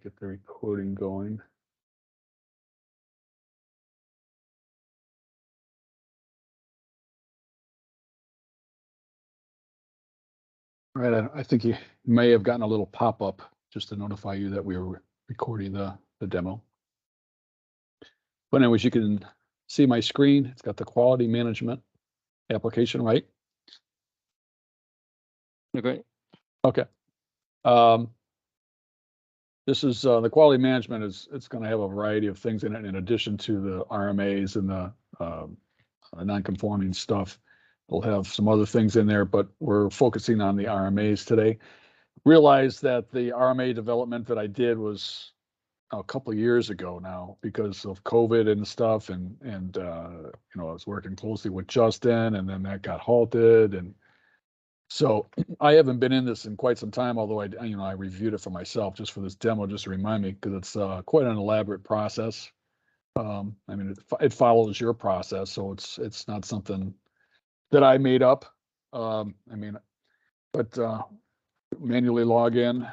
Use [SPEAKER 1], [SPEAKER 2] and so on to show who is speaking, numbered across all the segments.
[SPEAKER 1] get the recording going. All right, I think you may have gotten a little pop-up just to notify you that we were recording the demo. But anyways, you can see my screen. It's got the quality management application, right?
[SPEAKER 2] Okay.
[SPEAKER 1] Okay. This is the quality management it's going to have a variety of things in it in addition to the RMAs and the non-conforming stuff. We'll have some other things in there, but we're focusing on the RMAs today. Realize that the RMA development that I did was a couple of years ago now because of COVID and stuff, and I was working closely with Justin, and then that got halted, and so I haven't been in this in quite some time. Although I reviewed it for myself just for this demo, just to remind me, because it's quite an elaborate process. It follows your process, so it's not something that I made up. Manually log in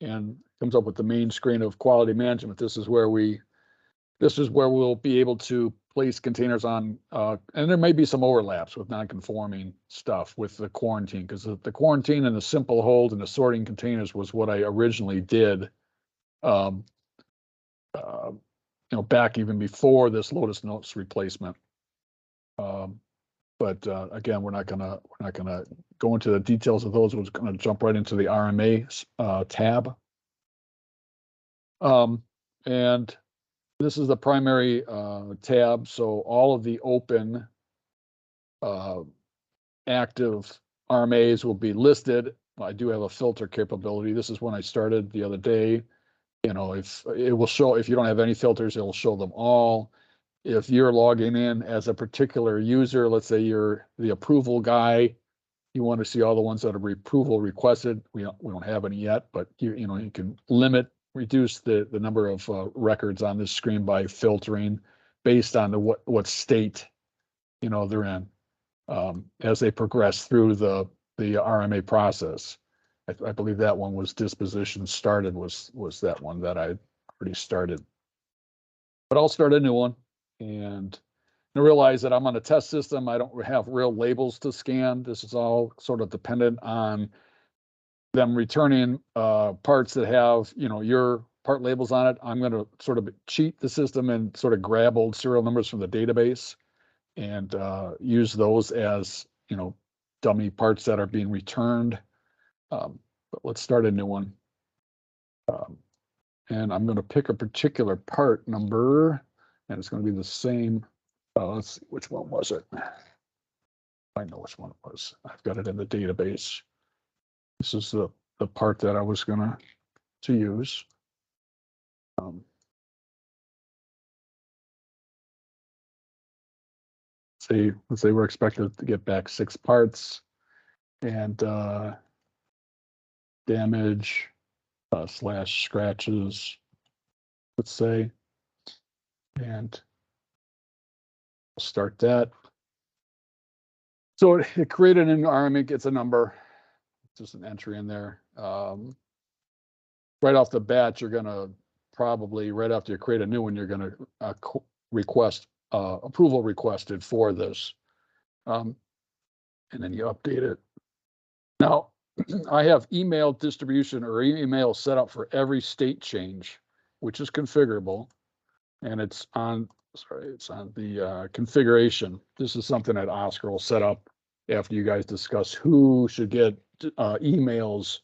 [SPEAKER 1] and comes up with the main screen of quality management. This is where we'll be able to place containers on, and there may be some overlaps with non-conforming stuff with the quarantine, because the quarantine and the simple hold and the sorting containers was what I originally did, back even before this Lotus Notes replacement. But again, we're not gonna go into the details of those. We're just gonna jump right into the RMA tab. And this is the primary tab. So all of the open active RMAs will be listed. I do have a filter capability. This is when I started the other day. If it will show, if you don't have any filters, it will show them all. If you're logging in as a particular user, let's say you're the approval guy, you want to see all the ones that are approval requested. We don't have any yet, but you can reduce the number of records on this screen by filtering based on what state they're in as they progress through the RMA process. I believe that one was disposition started was that one that I already started. But I'll start a new one, and I realize that I'm on a test system. I don't have real labels to scan. This is all sort of dependent on them returning parts that have your part labels on it. I'm going to sort of cheat the system and sort of grab old serial numbers from the database and use those as dummy parts that are being returned. But let's start a new one. And I'm going to pick a particular part number, and it's going to be the same. Let's see, which one was it? I know which one it was. I've got it in the database. This is the part that I was going to use. Let's say we're expected to get back 6 parts, and damage / scratches, let's say, and I'll start that. So it created an environment, gets a number, just an entry in there. Right off the bat, you're going to probably, right after you create a new one, you're going to request approval requested for this. And then you update it. Now, I have email distribution or email set up for every state change, which is configurable. And it's on the configuration. This is something that Oscar will set up after you guys discuss who should get emails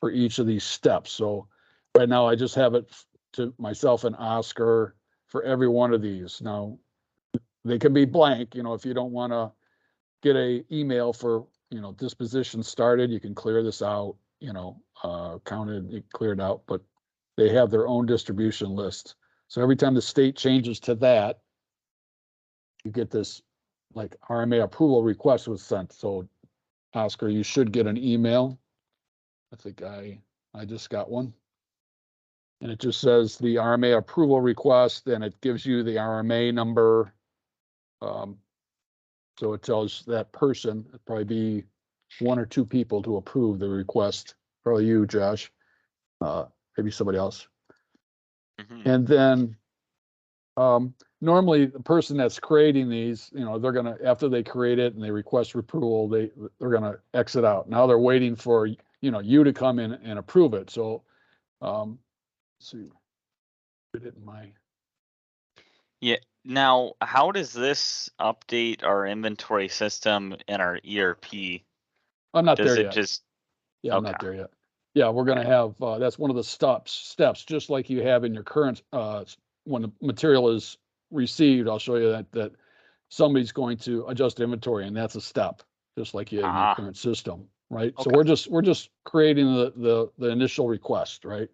[SPEAKER 1] for each of these steps. So right now I just have it to myself and Oscar for every one of these. Now they can be blank, if you don't want to get a email for, disposition started, you can clear this out, counted, cleared out, but they have their own distribution list. So every time the state changes to that, you get this like RMA approval request was sent. So Oscar, you should get an email. I think I just got one. And it just says the RMA approval request, and it gives you the RMA number. So it tells that person, it'd probably be one or two people to approve the request. Probably you, Josh, maybe somebody else.
[SPEAKER 2] Mhm.
[SPEAKER 1] And then normally the person that's creating these, they're gonna, after they create it and they request approval, they're gonna exit out. Now they're waiting for you to come in and approve it. So let's see, put it in my.
[SPEAKER 2] Yeah. Now, how does this update our inventory system and our ERP?
[SPEAKER 1] I'm not
[SPEAKER 2] Does
[SPEAKER 1] there
[SPEAKER 2] it
[SPEAKER 1] yet.
[SPEAKER 2] just
[SPEAKER 1] Yeah, I'm
[SPEAKER 2] okay?
[SPEAKER 1] not there yet. Yeah, we're gonna have, that's one of the steps, just like you have in your current, when the material is received, I'll show you that somebody's going to adjust inventory, and that's a step, just like you have in your
[SPEAKER 2] Ah,
[SPEAKER 1] current system, right? So
[SPEAKER 2] okay.
[SPEAKER 1] we're just creating the initial request, right?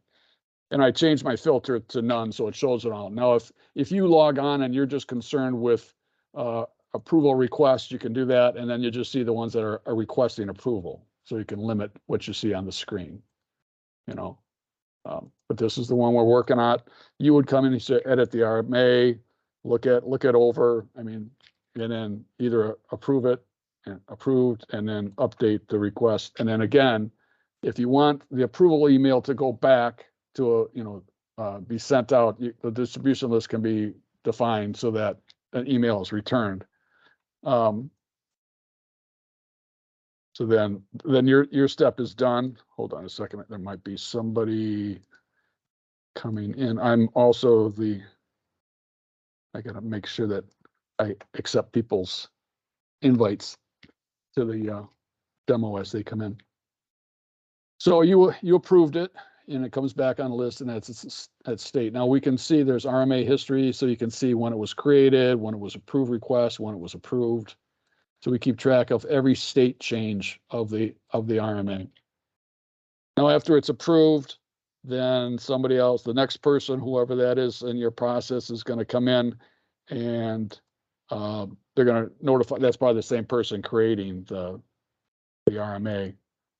[SPEAKER 1] And I changed my filter to none, so it shows it all. Now, if you log on and you're just concerned with approval requests, you can do that, and then you just see the ones that are requesting approval, so you can limit what you see on the screen. But this is the one we're working on. You would come in and say, edit the RMA, look it over. I mean, and then either approve it and approved, and then update the request. And then again, if you want the approval email to go back to be sent out, the distribution list can be defined so that an email is returned. So then your step is done. Hold on a second. There might be somebody coming in. I'm also I gotta make sure that I accept people's invites to the demo as they come in. So you approved it, and it comes back on the list, and that's at state. Now we can see there's RMA history, so you can see when it was created, when it was approved request, when it was approved. So we keep track of every state change of the RMA. Now, after it's approved, then somebody else, the next person, whoever that is in your process, is going to come in, and they're going to notify. That's probably the same person creating the RMA,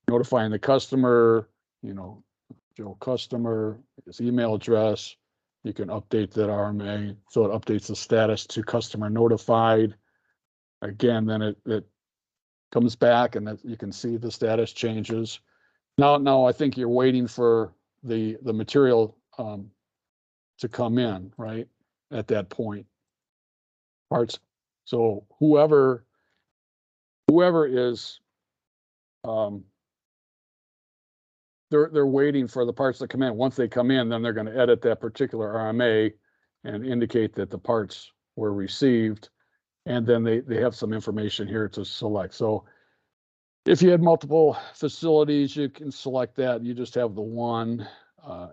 [SPEAKER 1] notifying the customer. Joe customer, his email address. You can update that RMA, so it updates the status to customer notified. Again, then it comes back, and you can see the status changes. Now I think you're waiting for the material to come in, right? At that point, parts. So whoever is, they're waiting for the parts to come in. Once they come in, then they're going to edit that particular RMA and indicate that the parts were received, and then they have some information here to select. So if you had multiple facilities, you can select that. You just have the one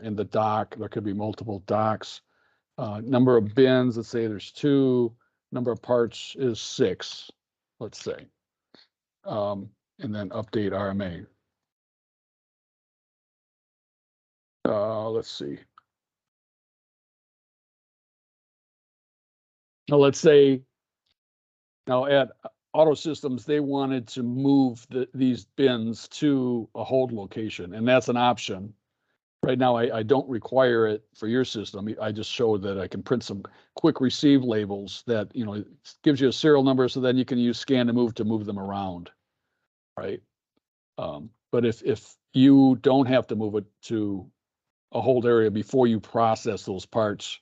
[SPEAKER 1] in the dock. There could be multiple docks. Number of bins, let's say there's 2. Number of parts is 6, let's say. And then update RMA. Let's see. Now let's say, now at Auto Systems, they wanted to move these bins to a hold location, and that's an option. Right now, I don't require it for your system. I just show that I can print some quick receive labels that, it gives you a serial number, so then you can use scan to move them around, right? But if you don't have to move it to a hold area before you process those parts,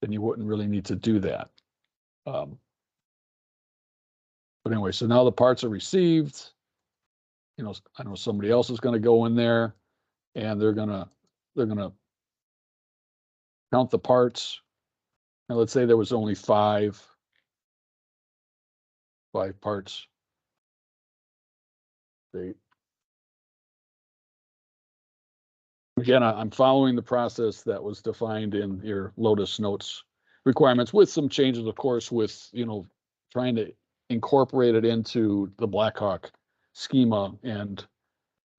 [SPEAKER 1] then you wouldn't really need to do that. But anyway, so now the parts are received. I know somebody else is going to go in there, and they're gonna count the parts. Now let's say there was only five parts. Again, I'm following the process that was defined in your Lotus notes requirements, with some changes, of course, with trying to incorporate it into the Blackhawk schema and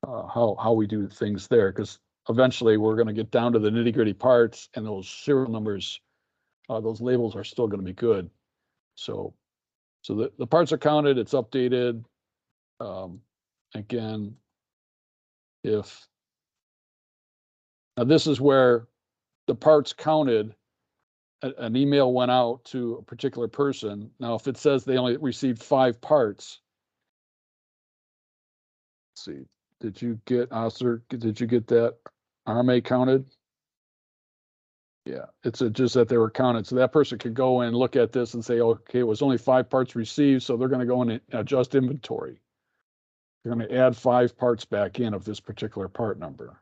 [SPEAKER 1] how we do things there, because eventually we're going to get down to the nitty-gritty parts, and those serial numbers, those labels are still going to be good. So the parts are counted, it's updated. Again, now this is where the parts counted, an email went out to a particular person. Now, if it says they only received 5 parts, let's see, did you get, Oscar, did you get that RMA counted? Yeah, it's just that they were counted. So that person could go and look at this and say, okay, it was only 5 parts received, so they're going to go in and adjust inventory. They're going to add 5 parts back in of this particular part number.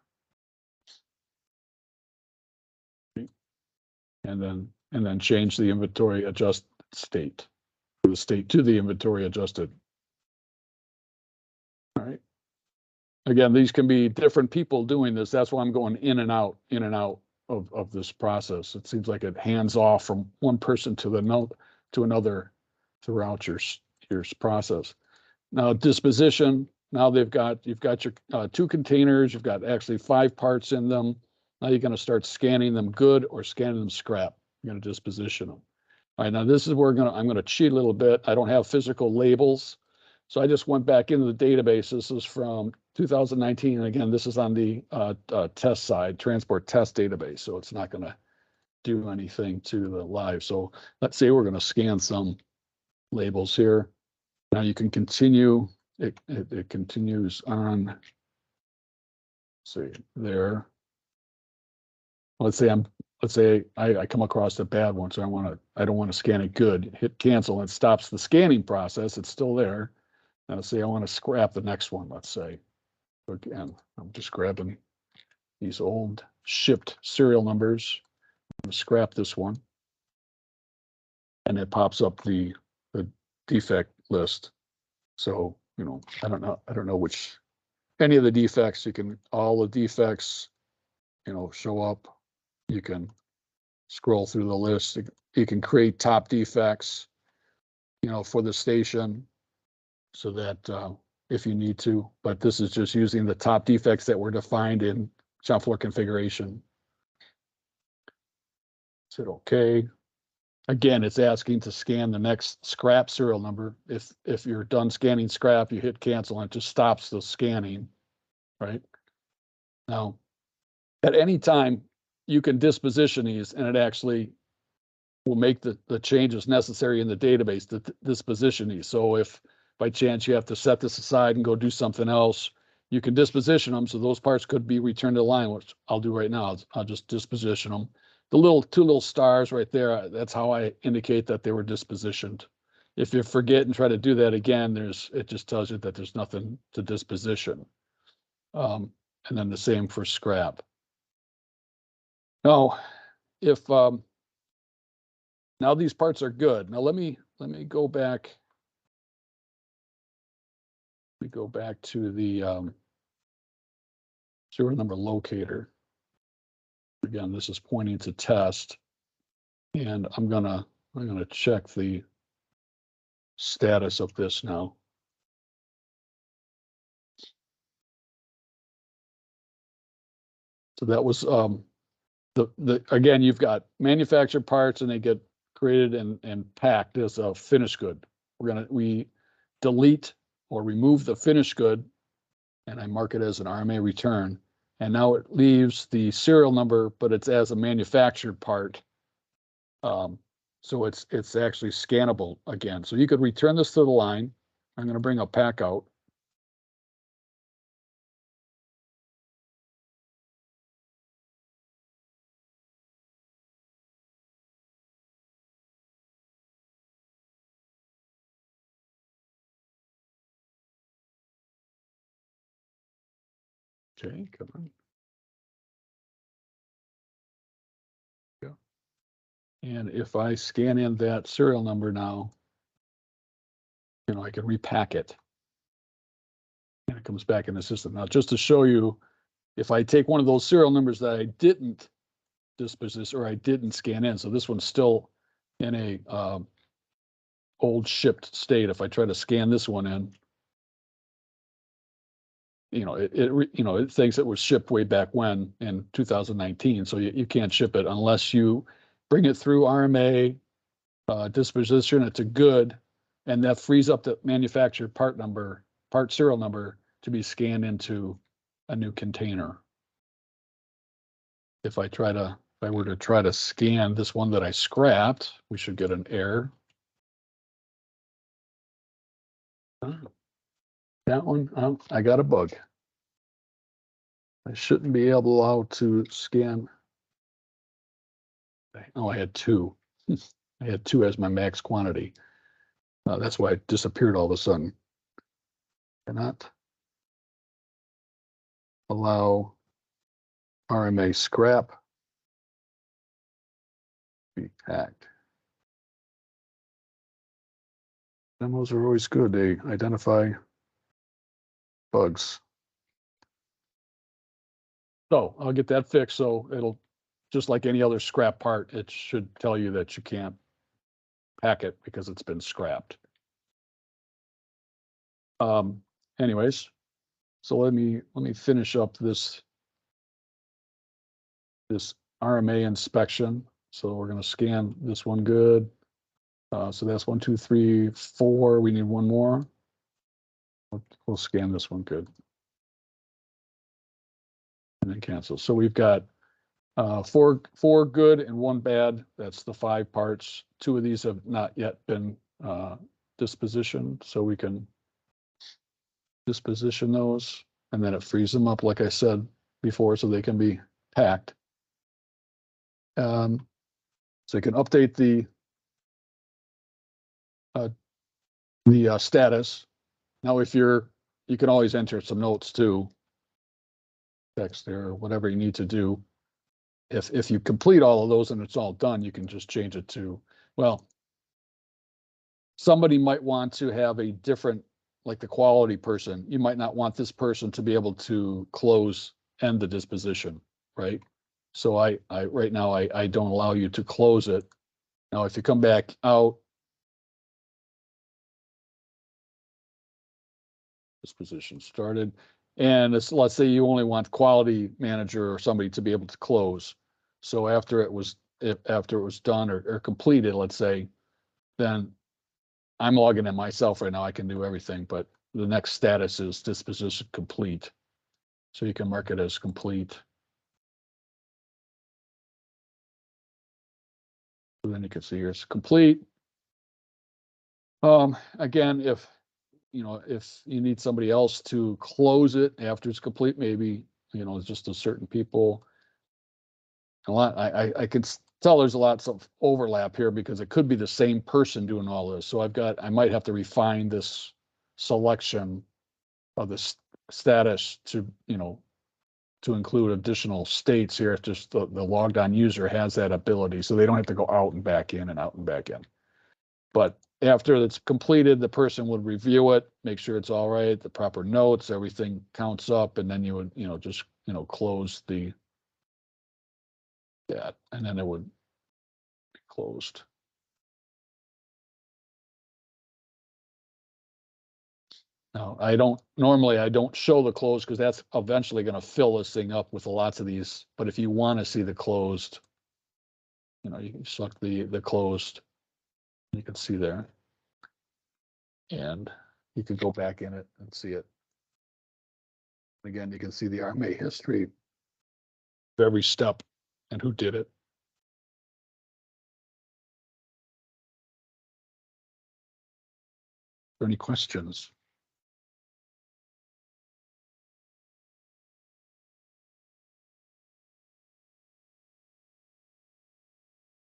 [SPEAKER 1] And then change the inventory adjust state to the state to the inventory adjusted. All right. Again, these can be different people doing this. That's why I'm going in and out of this process. It seems like it hands off from one person to another throughout your process. Now disposition. Now you've got your 2 containers. You've got actually 5 parts in them. Now you're going to start scanning them good or scanning them scrap. You're going to disposition them. All right. Now this is where I'm going to cheat a little bit. I don't have physical labels, so I just went back into the database. This is from 2019, and again, this is on the test side, transport test database. So it's not going to do anything to the live. So let's say we're going to scan some labels here. Now you can continue. It continues on. Let's see there. Let's say I come across a bad one, so I don't want to scan it good. Hit cancel. It stops the scanning process. It's still there. Now say I want to scrap the next one. Let's say again, I'm just grabbing these old shipped serial numbers. I'm going to scrap this one, and it pops up the defect list. So I don't know which any of the defects. All the defects show up. You can scroll through the list. You can create top defects, for the station, so that if you need to. But this is just using the top defects that were defined in shop floor configuration. Hit OK. Again, it's asking to scan the next scrap serial number. If you're done scanning scrap, you hit cancel, and it just stops the scanning. Right now, at any time, you can disposition these, and it actually will make the changes necessary in the database to disposition these. So if by chance you have to set this aside and go do something else, you can disposition them. So those parts could be returned to the line, which I'll do right now. I'll just disposition them. The two little stars right there, that's how I indicate that they were dispositioned. If you forget and try to do that again, it just tells you that there's nothing to disposition. And then the same for scrap. Now, if now these parts are good. Now let me go back. We go back to the serial number locator. Again, this is pointing to test, and I'm gonna check the status of this now. So that was again, you've got manufactured parts, and they get created and packed as a finished good. We delete or remove the finished good, and I mark it as an RMA return. And now it leaves the serial number, but it's as a manufactured part. So it's actually scannable again. So you could return this to the line. I'm going to bring a pack out. Okay, come on. Yeah. And if I scan in that serial number now, I can repack it. And it comes back in the system. Now, just to show you, if I take one of those serial numbers that I didn't disposition or I didn't scan in, so this one's still in a old shipped state. If I try to scan this one in, it thinks it was shipped way back when in 2019. So you can't ship it unless you bring it through RMA, disposition it to good, and that frees up the manufactured part serial number to be scanned into a new container. If I were to try to scan this one that I scrapped, we should get an error. That one, I got a bug. I shouldn't be able to scan. Oh, I had 2. I had 2 as my max quantity. That's why it disappeared all of a sudden. Cannot allow RMA scrap be hacked. Demos are always good. They identify bugs. So I'll get that fixed. So it'll, just like any other scrap part, it should tell you that you can't hack it because it's been scrapped. Anyways, so let me finish up this RMA inspection. So we're going to scan this one good. So that's 1, 2, 3, 4. We need one more. We'll scan this one good. And then cancel. So we've got 4 good and 1 bad. That's the 5 parts. 2 of these have not yet been dispositioned, so we can disposition those, and then it frees them up, like I said before, so they can be packed. So you can update the status. Now, if you can always enter some notes too, text there, or whatever you need to do. If you complete all of those and it's all done, you can just change it to, well, somebody might want to have a different, like the quality person, you might not want this person to be able to end the disposition, right? So I right now, I don't allow you to close it. Now, if you come back out, disposition started, and let's say you only want quality manager or somebody to be able to close. So after it was done or completed, let's say, then I'm logging in myself right now. I can do everything, but the next status is disposition complete. So you can mark it as complete. So then you can see here it's complete. Again, if you need somebody else to close it after it's complete, maybe, just a certain people. I can tell there's a lot of overlap here because it could be the same person doing all this. So I might have to refine this selection of the status to include additional states here. It's just the logged on user has that ability, so they don't have to go out and back in and out and back in. But after it's completed, the person would review it, make sure it's all right, the proper notes, everything counts up, and then you would, just, close that, and then it would be closed. Now, I don't show the closed because that's eventually going to fill this thing up with lots of these. But if you want to see the closed, you can select the closed. You can see there, and you can go back in it and see it. Again, you can see the RMA history of every step and who did it. Are there any questions?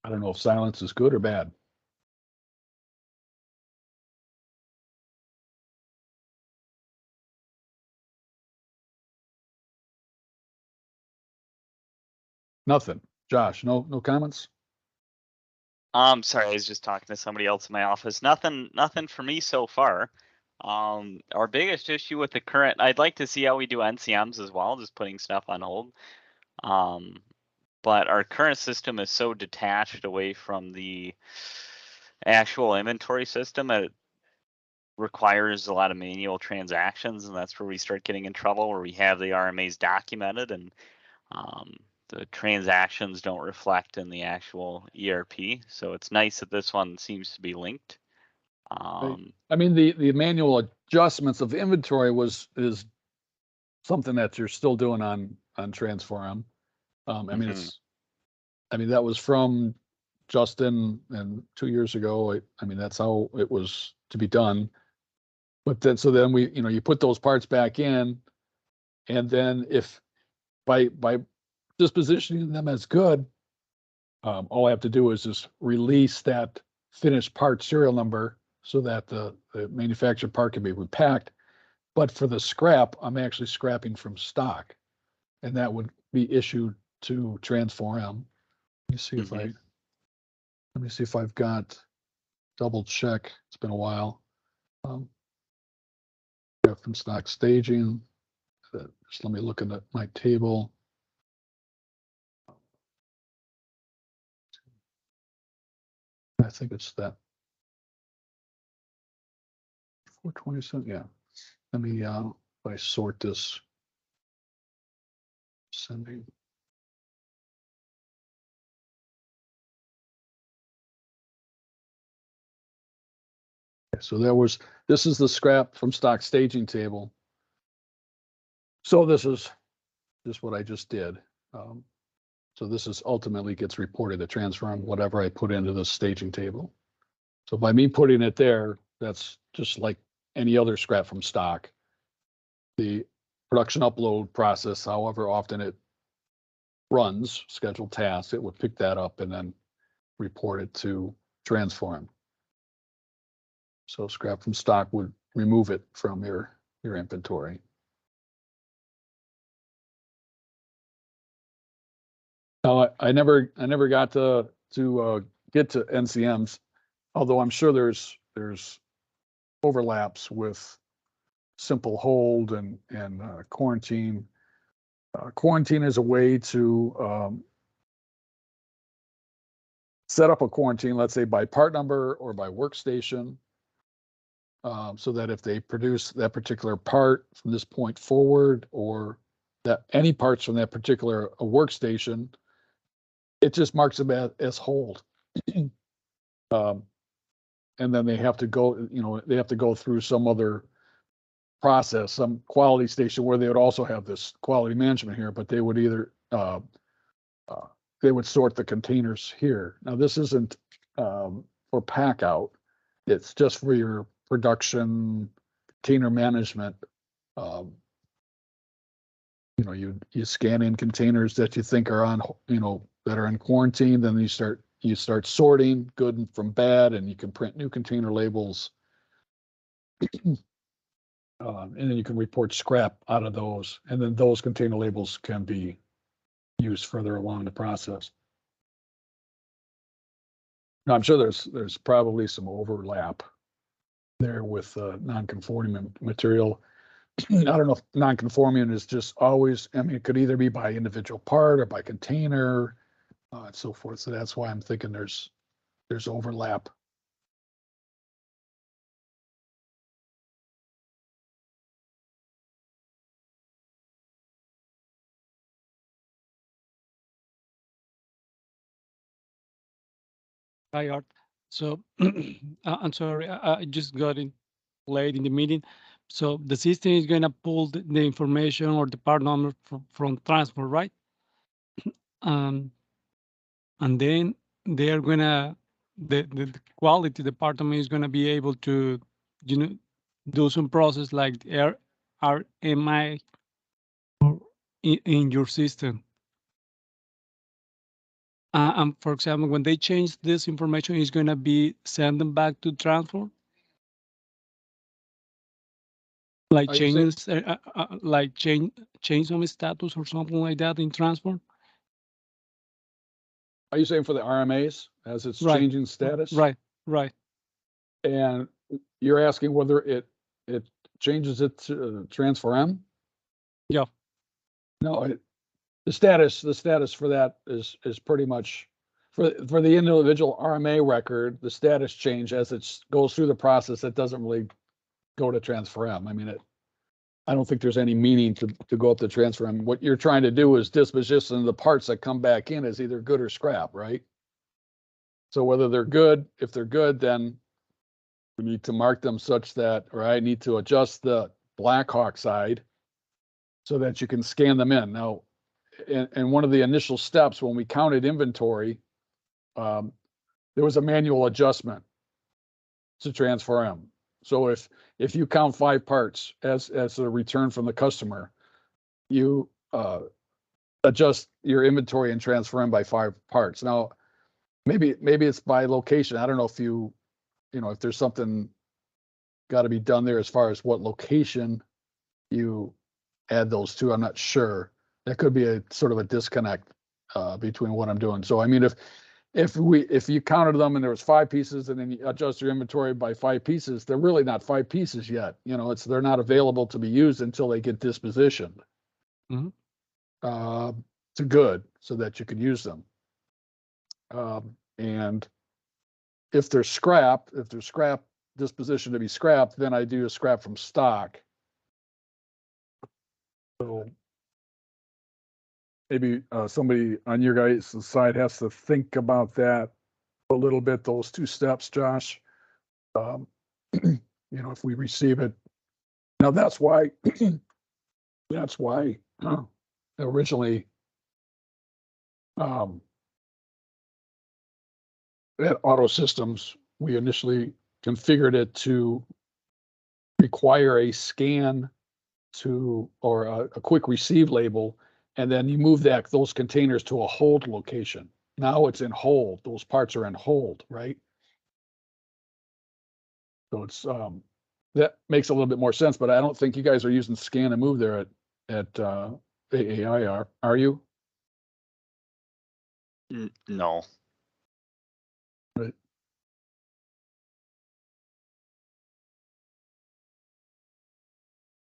[SPEAKER 1] I don't know if silence is good or bad. Nothing. Josh, no comments?
[SPEAKER 2] Sorry, I was just talking to somebody else in my office. Nothing for me so far. Our biggest issue with the current, I'd like to see how we do NCMs as well, just putting stuff on hold. But our current system is so detached away from the actual inventory system that it requires a lot of manual transactions, and that's where we start getting in trouble, where we have the RMAs documented and the transactions don't reflect in the actual ERP. So it's nice that this one seems to be linked.
[SPEAKER 1] I mean, the manual adjustments of the inventory is something that you're still doing on Transform. I mean, that was from Justin and 2 years ago. I mean, that's how it was to be done. But then, so then we, you put those parts back in, and then if by dispositioning them as good, all I have to do is just release that finished part serial number so that the manufactured part can be repacked. But for the scrap, I'm actually scrapping from stock, and that would be issued to Transform. Let me see if
[SPEAKER 2] Mhm.
[SPEAKER 1] let me see if I've got, double check. It's been a while. Yeah, from stock staging. Just let me look at my table. I think it's that 427. Yeah. Let me, if I sort this sending. So this is the scrap from stock staging table. So this is just what I just did. So this is ultimately gets reported to Transform whatever I put into the staging table. So by me putting it there, that's just like any other scrap from stock. The production upload process, however often it runs, scheduled tasks, it would pick that up and then report it to Transform. So scrap from stock would remove it from your inventory. Now, I never got to get to NCMs, although I'm sure there's overlaps with simple hold and quarantine. Quarantine is a way to set up a quarantine, let's say by part number or by workstation, so that if they produce that particular part from this point forward, or that any parts from that particular workstation, it just marks them as hold. And then they have to go, they have to go through some other process, some quality station where they would also have this quality management here, but they would either they would sort the containers here. Now this isn't for pack out; it's just for your production container management. You scan in containers that you think are on, that are in quarantine. Then you start sorting good from bad, and you can print new container labels. And then you can report scrap out of those, and then those container labels can be used further along the process. Now, I'm sure there's probably some overlap there with non-conforming material. I don't know if non-conforming is just always, it could either be by individual part or by container, and so forth. So that's why I'm thinking there's overlap.
[SPEAKER 3] Hi, Art. So I'm sorry, I just got in late in the meeting. So the system is going to pull the information or the part number from transport, right? And then they're gonna the quality department is gonna be able to, you know, do some process like RMI or in your system. And for example, when they change this information, is gonna be send them back to transport. Like
[SPEAKER 1] Are you saying,
[SPEAKER 3] changes, like change some status or something like that in transport.
[SPEAKER 1] for the RMAs as it's
[SPEAKER 3] Right,
[SPEAKER 1] changing status?
[SPEAKER 3] right, right.
[SPEAKER 1] And you're asking whether it changes it to Transfer M?
[SPEAKER 3] Yeah,
[SPEAKER 1] No, the status for that is pretty much for the individual RMA record, the status change as it goes through the process. It doesn't really go to Transfer M. I don't think there's any meaning to go up to Transfer M. What you're trying to do is disposition the parts that come back in as either good or scrap, right? So whether they're good, if they're good, then we need to mark them such that, or I need to adjust the Blackhawk side so that you can scan them in. Now, and one of the initial steps when we counted inventory, there was a manual adjustment to Transfer M. So if you count 5 parts as a return from the customer, you adjust your inventory and transfer them by 5 parts. Now, maybe it's by location. I don't know if if there's something got to be done there as far as what location you add those to. I'm not sure. That could be a sort of a disconnect between what I'm doing. So I mean, if you counted them and there was 5 pieces and then you adjust your inventory by 5 pieces, they're really not 5 pieces yet. They're not available to be used until they get dispositioned to good so that you can use them. And if there's scrap disposition to be scrapped, then I do a scrap from stock. So maybe somebody on your guys' side has to think about that a little bit, those 2 steps, Josh. If we receive it. Now that's why originally at Auto Systems, we initially configured it to require a scan or a quick receive label, and then you move those containers to a hold location. Now it's in hold. Those parts are in hold, right? So it's that makes a little bit more sense, but I don't think you guys are using scan and move there at AAI, are you?
[SPEAKER 2] No.
[SPEAKER 1] Right.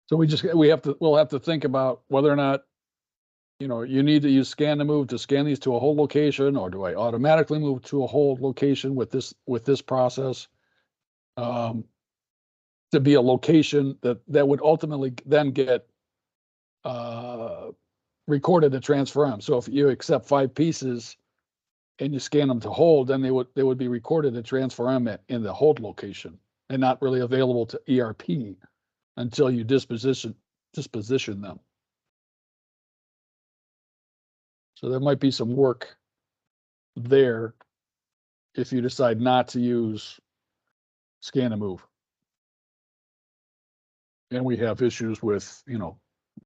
[SPEAKER 1] So we'll have to think about whether or not you need to use scan to move to scan these to a hold location, or do I automatically move to a hold location with this process to be a location that would ultimately then get recorded to transfer them. So if you accept 5 pieces and you scan them to hold, then they would be recorded to transfer them in the hold location and not really available to ERP until you disposition them. So there might be some work there if you decide not to use scan and move. And we have issues with,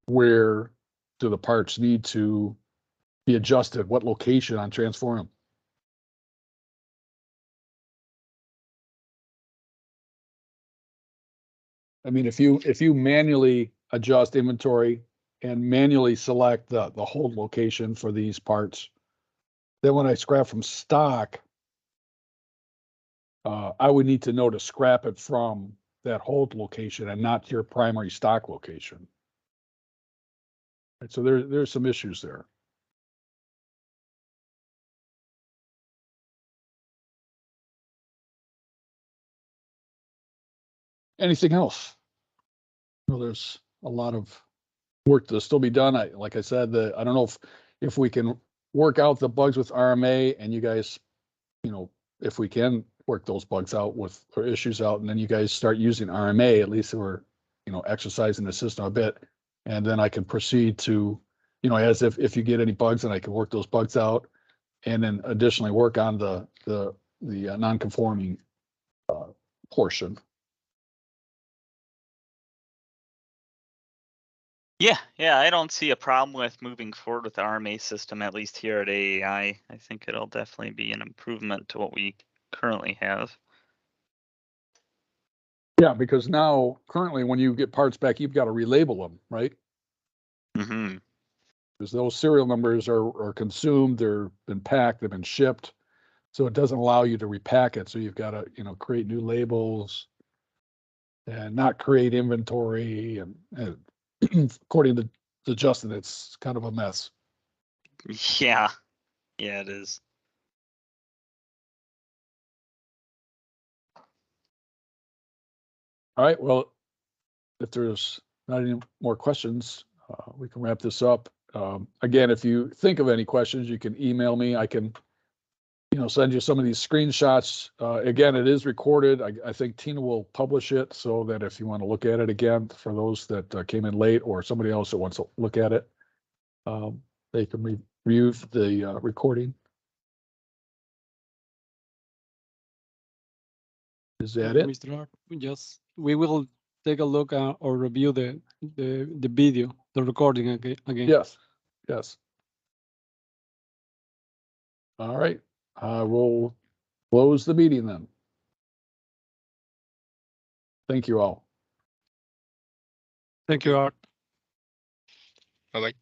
[SPEAKER 1] where do the parts need to be adjusted? What location on Transform? I mean, if you manually adjust inventory and manually select the hold location for these parts, then when I scrap from stock, I would need to know to scrap it from that hold location and not your primary stock location. Right, so there's some issues there. Anything else? Well, there's a lot of work to still be done. Like I said, I don't know if we can work out the bugs with RMA, and you guys, if we can work those bugs out or issues out, and then you guys start using RMA, at least we're, exercising the system a bit, and then I can proceed to, as if you get any bugs, then I can work those bugs out, and then additionally work on the non-conforming portion.
[SPEAKER 2] Yeah, I don't see a problem with moving forward with the RMA system, at least here at AAI. I think it'll definitely be an improvement to what we currently have.
[SPEAKER 1] Yeah, because now currently when you get parts back, you've got to relabel them, right?
[SPEAKER 2] Mm-hmm.
[SPEAKER 1] Because those serial numbers are consumed, they've been packed, they've been shipped. So it doesn't allow you to repack it. So you've got to, create new labels and not create inventory. And according to Justin, it's kind of a mess.
[SPEAKER 2] Yeah, it is.
[SPEAKER 1] All right. Well, if there's not any more questions, we can wrap this up. Again, if you think of any questions, you can email me. I can, send you some of these screenshots. Again, it is recorded. I think Tina will publish it so that if you want to look at it again, for those that came in late or somebody else that wants to look at it, they can review the recording. Is that it?
[SPEAKER 3] Mr. Hart, we will take a look or review the video, the recording again.
[SPEAKER 1] Yes, yes. All right, we'll close the meeting then. Thank you all.
[SPEAKER 3] Thank you, Art.
[SPEAKER 4] Bye-bye.